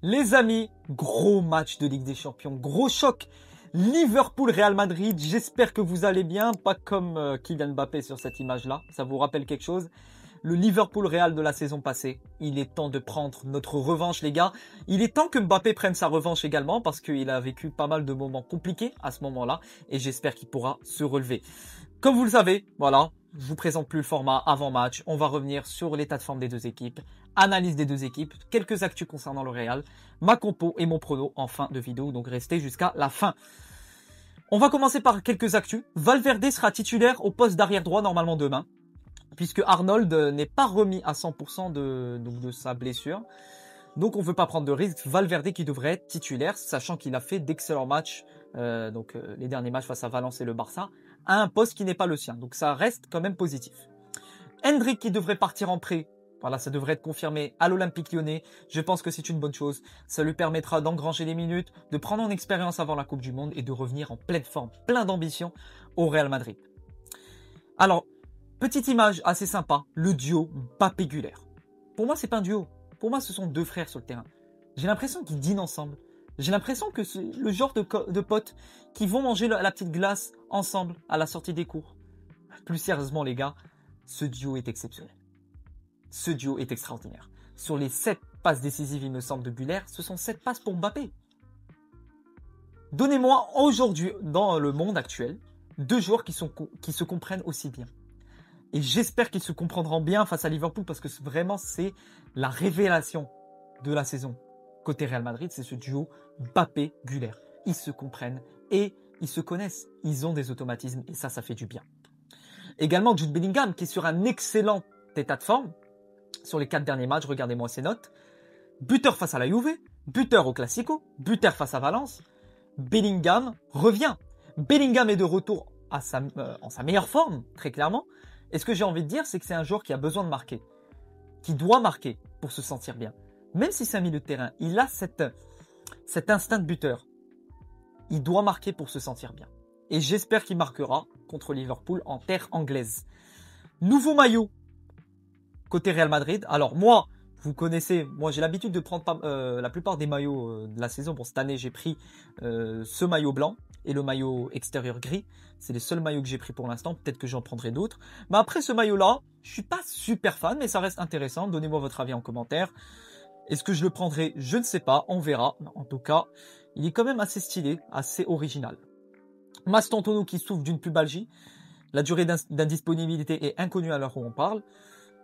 Les amis, gros match de Ligue des Champions, gros choc. Liverpool-Real Madrid, j'espère que vous allez bien, pas comme Kylian Mbappé sur cette image-là, ça vous rappelle quelque chose? Le Liverpool-Real de la saison passée, il est temps de prendre notre revanche les gars. Il est temps que Mbappé prenne sa revanche également parce qu'il a vécu pas mal de moments compliqués à ce moment-là et j'espère qu'il pourra se relever. Comme vous le savez, voilà, je vous présente plus le format avant-match, on va revenir sur l'état de forme des deux équipes, analyse des deux équipes, quelques actus concernant le Real, ma compo et mon prono en fin de vidéo, donc restez jusqu'à la fin. On va commencer par quelques actus. Valverde sera titulaire au poste d'arrière droit normalement demain, puisque Arnold n'est pas remis à 100% de sa blessure. Donc on ne veut pas prendre de risque. Valverde qui devrait être titulaire, sachant qu'il a fait d'excellents matchs, les derniers matchs face à Valence et le Barça, à un poste qui n'est pas le sien. Donc ça reste quand même positif. Hendrick qui devrait partir en prêt. Voilà, ça devrait être confirmé à l'Olympique Lyonnais. Je pense que c'est une bonne chose. Ça lui permettra d'engranger des minutes, de prendre en expérience avant la Coupe du Monde et de revenir en pleine forme, plein d'ambition au Real Madrid. Alors, petite image assez sympa, le duo Mbappé-Güler. Pour moi, c'est pas un duo. Pour moi, ce sont deux frères sur le terrain. J'ai l'impression qu'ils dînent ensemble. J'ai l'impression que c'est le genre de potes qui vont manger la petite glace ensemble à la sortie des cours. Plus sérieusement, les gars, ce duo est exceptionnel. Ce duo est extraordinaire. Sur les 7 passes décisives, il me semble, de Güler, ce sont 7 passes pour Mbappé. Donnez-moi aujourd'hui, dans le monde actuel, deux joueurs qui se comprennent aussi bien. Et j'espère qu'ils se comprendront bien face à Liverpool parce que vraiment, c'est la révélation de la saison. Côté Real Madrid, c'est ce duo Mbappé-Güler. Ils se comprennent et ils se connaissent. Ils ont des automatismes et ça fait du bien. Également, Jude Bellingham qui est sur un excellent état de forme. Sur les 4 derniers matchs, regardez-moi ses notes. Buteur face à la Juve, buteur au Classico, buteur face à Valence. Bellingham revient. Bellingham est de retour en sa meilleure forme, très clairement. Et ce que j'ai envie de dire, c'est que c'est un joueur qui a besoin de marquer, qui doit marquer pour se sentir bien. Même si c'est un milieu de terrain, il a cet instinct de buteur. Il doit marquer pour se sentir bien. Et j'espère qu'il marquera contre Liverpool en terre anglaise. Nouveau maillot côté Real Madrid. Alors moi, vous connaissez, moi j'ai l'habitude de prendre la plupart des maillots de la saison. Bon, cette année j'ai pris ce maillot blanc et le maillot extérieur gris. C'est les seuls maillots que j'ai pris pour l'instant. Peut-être que j'en prendrai d'autres. Mais après ce maillot-là, je suis pas super fan, mais ça reste intéressant. Donnez-moi votre avis en commentaire. Est-ce que je le prendrai? Je ne sais pas, on verra. En tout cas, il est quand même assez stylé, assez original. Mastantuono qui souffre d'une pubalgie. La durée d'indisponibilité est inconnue à l'heure où on parle.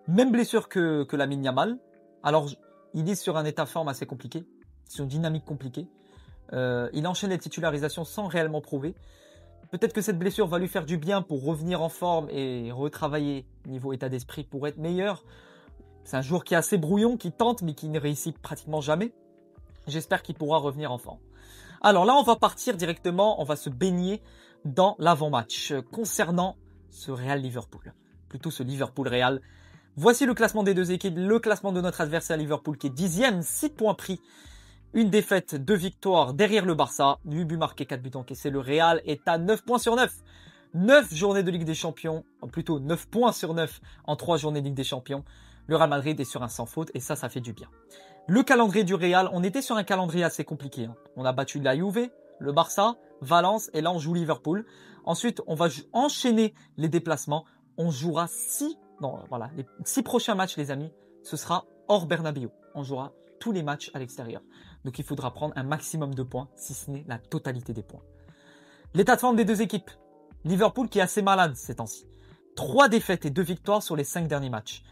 Même blessure que Lamine Yamal. Alors, il est sur un état de forme assez compliqué, sur une dynamique compliquée. Il enchaîne les titularisations sans réellement prouver. Peut-être que cette blessure va lui faire du bien pour revenir en forme et retravailler niveau état d'esprit pour être meilleur. C'est un joueur qui est assez brouillon, qui tente mais qui ne réussit pratiquement jamais. J'espère qu'il pourra revenir en forme. Alors là, on va partir directement, on va se baigner dans l'avant-match concernant ce Real-Liverpool. Plutôt ce Liverpool-Real. Voici le classement des deux équipes, le classement de notre adversaire Liverpool qui est 10e, 6 points pris, une défaite, 2 victoires derrière le Barça, 8 buts marqués, 4 buts encaissés. Le Real est à 9 points sur 9. 9 journées de Ligue des Champions, plutôt 9 points sur 9 en 3 journées de Ligue des Champions. Le Real Madrid est sur un sans faute et ça fait du bien. Le calendrier du Real, on était sur un calendrier assez compliqué. On a battu la Juve, le Barça, Valence et là on joue Liverpool. Ensuite, on va enchaîner les déplacements. On jouera les 6 prochains matchs, les amis, ce sera hors Bernabéu. On jouera tous les matchs à l'extérieur. Donc il faudra prendre un maximum de points, si ce n'est la totalité des points. L'état de forme des deux équipes. Liverpool qui est assez malade ces temps-ci. 3 défaites et 2 victoires sur les 5 derniers matchs.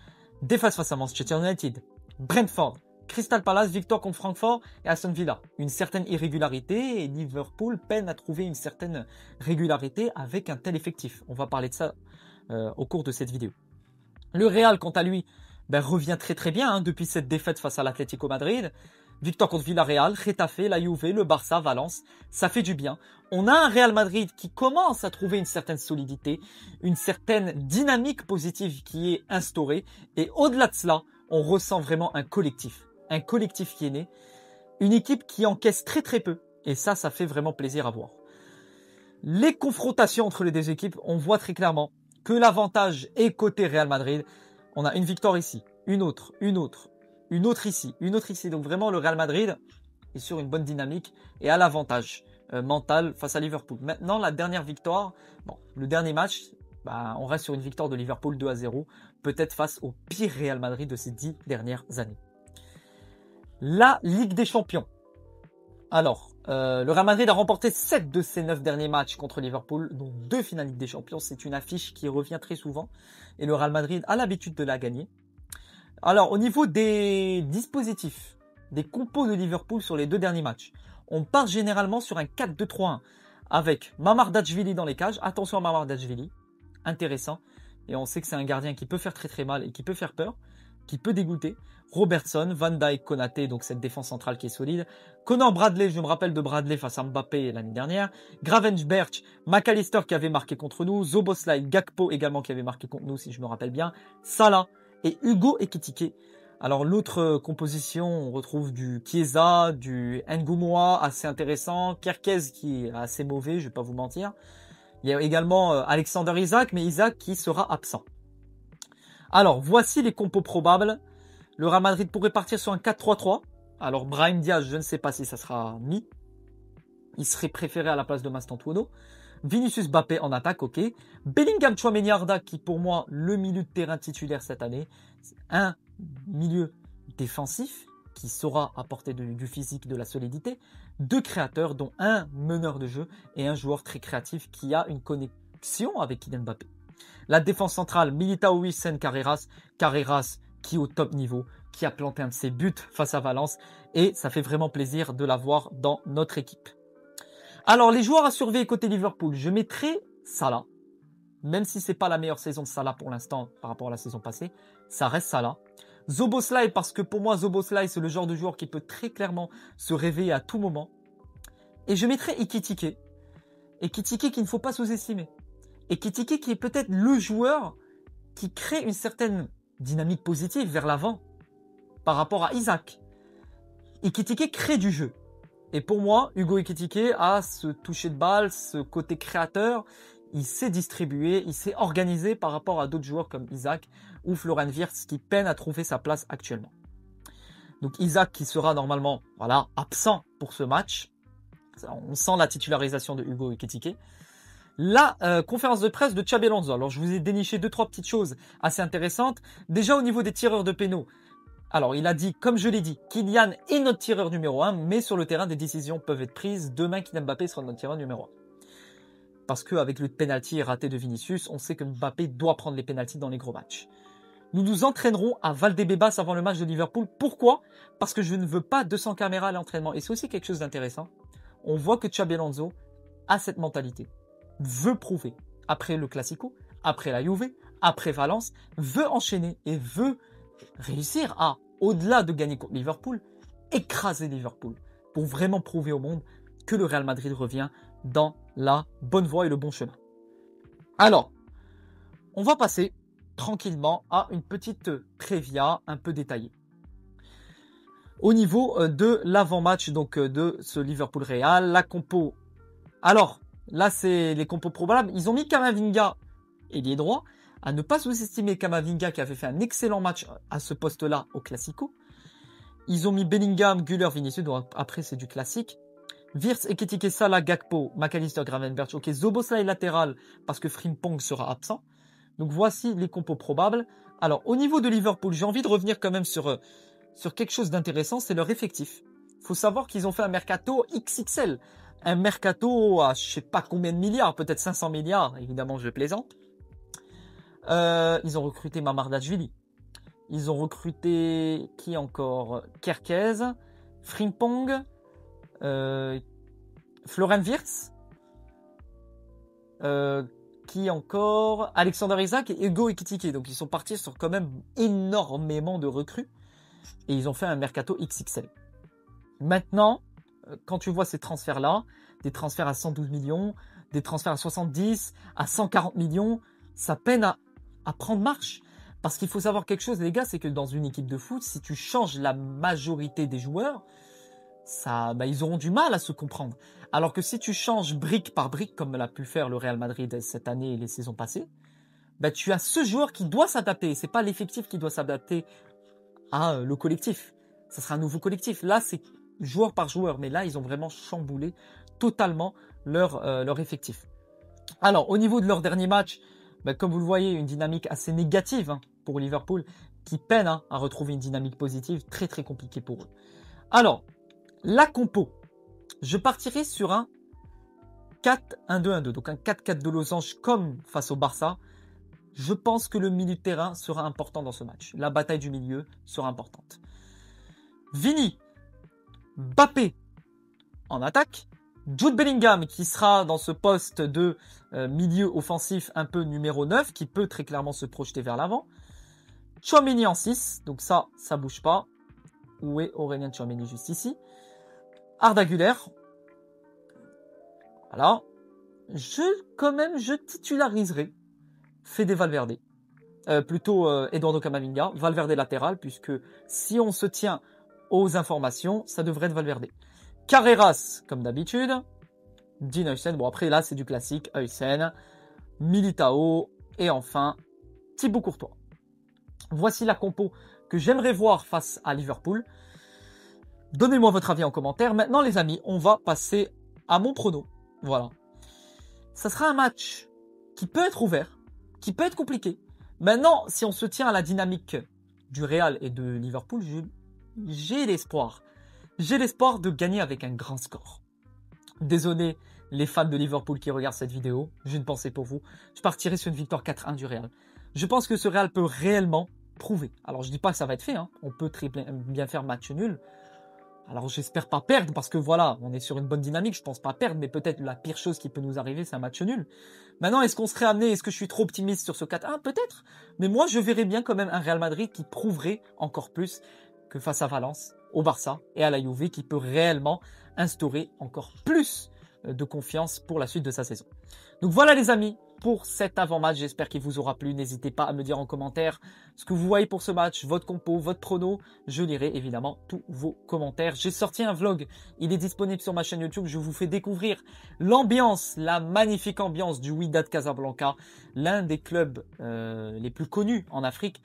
Défaite face à Manchester United, Brentford, Crystal Palace, victoire contre Francfort et Aston Villa. Une certaine irrégularité et Liverpool peine à trouver une certaine régularité avec un tel effectif. On va parler de ça au cours de cette vidéo. Le Real, quant à lui, revient très très bien depuis cette défaite face à l'Atlético Madrid. Victoire contre Villarreal, Getafe, la Juve, le Barça, Valence. Ça fait du bien. On a un Real Madrid qui commence à trouver une certaine solidité, une certaine dynamique positive qui est instaurée. Et au-delà de cela, on ressent vraiment un collectif. Un collectif qui est né. Une équipe qui encaisse très très peu. Et ça fait vraiment plaisir à voir. Les confrontations entre les deux équipes, on voit très clairement que l'avantage est côté Real Madrid. On a une victoire ici, une autre, une autre ici. Donc vraiment, le Real Madrid est sur une bonne dynamique et a l'avantage mental face à Liverpool. Maintenant, la dernière victoire, le dernier match, on reste sur une victoire de Liverpool 2-0, peut-être face au pire Real Madrid de ces 10 dernières années. La Ligue des Champions. Alors, le Real Madrid a remporté 7 de ses 9 derniers matchs contre Liverpool, dont 2 finales Ligue des Champions. C'est une affiche qui revient très souvent et le Real Madrid a l'habitude de la gagner. Alors, au niveau des dispositifs, des compos de Liverpool sur les 2 derniers matchs, on part généralement sur un 4-2-3-1 avec Mamardashvili dans les cages. Attention à Mamardashvili, intéressant. Et on sait que c'est un gardien qui peut faire très très mal et qui peut faire peur, qui peut dégoûter. Robertson, Van Dijk, Konaté, donc cette défense centrale qui est solide. Connor Bradley, je me rappelle de Bradley face à Mbappé l'année dernière. Gravenberch, McAllister qui avait marqué contre nous. Szoboszlai, Gakpo également qui avait marqué contre nous si je me rappelle bien. Salah et Hugo Ekitike. Alors l'autre composition, on retrouve du Chiesa, du Ngoumoua, assez intéressant. Kerkez qui est assez mauvais, je vais pas vous mentir. Il y a également Alexander Isak, mais Isak qui sera absent. Alors voici les compos probables. Le Real Madrid pourrait partir sur un 4-3-3. Alors Brahim Diaz, je ne sais pas si ça sera mis. Il serait préféré à la place de Mastantuono. Vinicius Mbappé en attaque, ok. Bellingham, Tchouaméni, Arda, qui pour moi, le milieu de terrain titulaire cette année. C'est un milieu défensif qui saura apporter du physique, de la solidité. 2 créateurs, dont un meneur de jeu et un joueur très créatif qui a une connexion avec Kylian Mbappé. La défense centrale, Militao, Wilson, Carreras. Carreras qui est au top niveau, qui a planté un de ses buts face à Valence. Et ça fait vraiment plaisir de l'avoir dans notre équipe. Alors, les joueurs à surveiller côté Liverpool, je mettrai Salah. Même si c'est pas la meilleure saison de Salah pour l'instant par rapport à la saison passée, ça reste Salah. Szoboszlai, parce que pour moi, Szoboszlai, c'est le genre de joueur qui peut très clairement se réveiller à tout moment. Et je mettrai Ekitike. Ekitike qu'il ne faut pas sous-estimer. Ekitike qui est peut-être le joueur qui crée une certaine dynamique positive vers l'avant par rapport à Isak. Ekitike crée du jeu. Et pour moi, Hugo Ekitike a ce toucher de balle, ce côté créateur. Il sait distribuer, il sait organiser par rapport à d'autres joueurs comme Isak ou Florian Wirtz qui peinent à trouver sa place actuellement. Donc Isak qui sera normalement absent pour ce match. On sent la titularisation de Hugo Ekitike. La conférence de presse de Xabi Alonso. Alors je vous ai déniché 2-3 petites choses assez intéressantes. Déjà au niveau des tireurs de pénaux. Alors il a dit, comme je l'ai dit, Kylian est notre tireur numéro 1, mais sur le terrain des décisions peuvent être prises. Demain Kylian Mbappé sera notre tireur numéro 1. Parce qu'avec le penalty raté de Vinicius, on sait que Mbappé doit prendre les penaltys dans les gros matchs. Nous nous entraînerons à Valdebebas avant le match de Liverpool. Pourquoi ? Parce que je ne veux pas 200 caméras à l'entraînement. Et c'est aussi quelque chose d'intéressant. On voit que Xabi Alonso a cette mentalité. Veut prouver. Après le Classico, après la Juve, après Valence, veut enchaîner et veut réussir à, au-delà de gagner contre Liverpool, écraser Liverpool. Pour vraiment prouver au monde que le Real Madrid revient dans la bonne voie et le bon chemin. Alors, on va passer tranquillement à une petite prévia un peu détaillée. Au niveau de l'avant-match donc de ce Liverpool-Real, la compo. Alors, là c'est les compos probables. Ils ont mis Camavinga ailier droit. À ne pas sous-estimer Camavinga qui avait fait un excellent match à ce poste-là au Classico. Ils ont mis Bellingham, Güler, Vinicius. Donc après c'est du classique. Wirtz, Ekitike, Salah, Gakpo, McAllister, Gravenberch. Ok, Szoboszlai latéral parce que Frimpong sera absent. Donc voici les compos probables. Alors au niveau de Liverpool, j'ai envie de revenir quand même sur quelque chose d'intéressant, c'est leur effectif. Il faut savoir qu'ils ont fait un mercato XXL. Un mercato à je sais pas combien de milliards, peut-être 500 milliards, évidemment je plaisante. Ils ont recruté Mamardashvili. Ils ont recruté qui encore ? Kerkez, Frimpong, Florian Wirtz, qui encore ? Alexander Isak et Hugo Ekitike. Donc ils sont partis sur quand même énormément de recrues et ils ont fait un mercato XXL. Maintenant, quand tu vois ces transferts-là, des transferts à 112 millions, des transferts à 70, à 140 millions, ça peine à prendre marche. Parce qu'il faut savoir quelque chose, les gars, c'est que dans une équipe de foot, si tu changes la majorité des joueurs, ils auront du mal à se comprendre. Alors que si tu changes brique par brique, comme l'a pu faire le Real Madrid cette année et les saisons passées, tu as ce joueur qui doit s'adapter. C'est pas l'effectif qui doit s'adapter à le collectif. Ça sera un nouveau collectif. Là, c'est joueur par joueur, mais là, ils ont vraiment chamboulé totalement leur effectif. Alors, au niveau de leur dernier match, comme vous le voyez, une dynamique assez négative pour Liverpool, qui peine à retrouver une dynamique positive, très très compliqué pour eux. Alors, la compo, je partirai sur un 4-1-2-1-2, donc un 4-4 de losange comme face au Barça. Je pense que le milieu de terrain sera important dans ce match. La bataille du milieu sera importante. Vini, Mbappé en attaque. Jude Bellingham qui sera dans ce poste de milieu offensif un peu numéro 9, qui peut très clairement se projeter vers l'avant. Tchouaméni en 6, donc ça bouge pas. Où est Aurélien Tchouaméni? Juste ici. Arda Güler. Voilà. Je titulariserai Fede Valverde. Eduardo Camavinga. Valverde latéral, puisque si on se tient aux informations, ça devrait être Valverde. Carreras, comme d'habitude. Dean Huijsen. Bon, après, là, c'est du classique. Huijsen, Militao. Et enfin, Thibaut Courtois. Voici la compo que j'aimerais voir face à Liverpool. Donnez-moi votre avis en commentaire. Maintenant, les amis, on va passer à mon prono. Voilà. Ça sera un match qui peut être ouvert, qui peut être compliqué. Maintenant, si on se tient à la dynamique du Real et de Liverpool, j'ai l'espoir. J'ai l'espoir de gagner avec un grand score. Désolé les fans de Liverpool qui regardent cette vidéo, j'ai une pensée pour vous. Je partirai sur une victoire 4-1 du Real. Je pense que ce Real peut réellement prouver. Alors je dis pas que ça va être fait, on peut très bien faire match nul. Alors j'espère pas perdre parce que voilà, on est sur une bonne dynamique, je pense pas perdre, mais peut-être la pire chose qui peut nous arriver, c'est un match nul. Maintenant, est-ce qu'on serait amené, est-ce que je suis trop optimiste sur ce 4-1? Peut-être, mais moi je verrais bien quand même un Real Madrid qui prouverait encore plus que face à Valence, au Barça et à la Juve, qui peut réellement instaurer encore plus de confiance pour la suite de sa saison. Donc voilà les amis, pour cet avant-match, j'espère qu'il vous aura plu. N'hésitez pas à me dire en commentaire ce que vous voyez pour ce match, votre compo, votre prono. Je lirai évidemment tous vos commentaires. J'ai sorti un vlog, il est disponible sur ma chaîne YouTube. Je vous fais découvrir l'ambiance, la magnifique ambiance du Wydad Casablanca, l'un des clubs les plus connus en Afrique,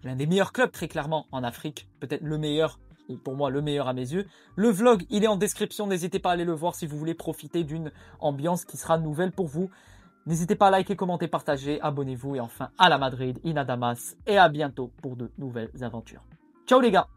l'un des meilleurs clubs très clairement en Afrique, peut-être le meilleur. Pour moi, le meilleur à mes yeux. Le vlog, il est en description. N'hésitez pas à aller le voir si vous voulez profiter d'une ambiance qui sera nouvelle pour vous. N'hésitez pas à liker, commenter, partager, abonnez-vous et enfin à la Madrid, in Adamas et à bientôt pour de nouvelles aventures. Ciao les gars!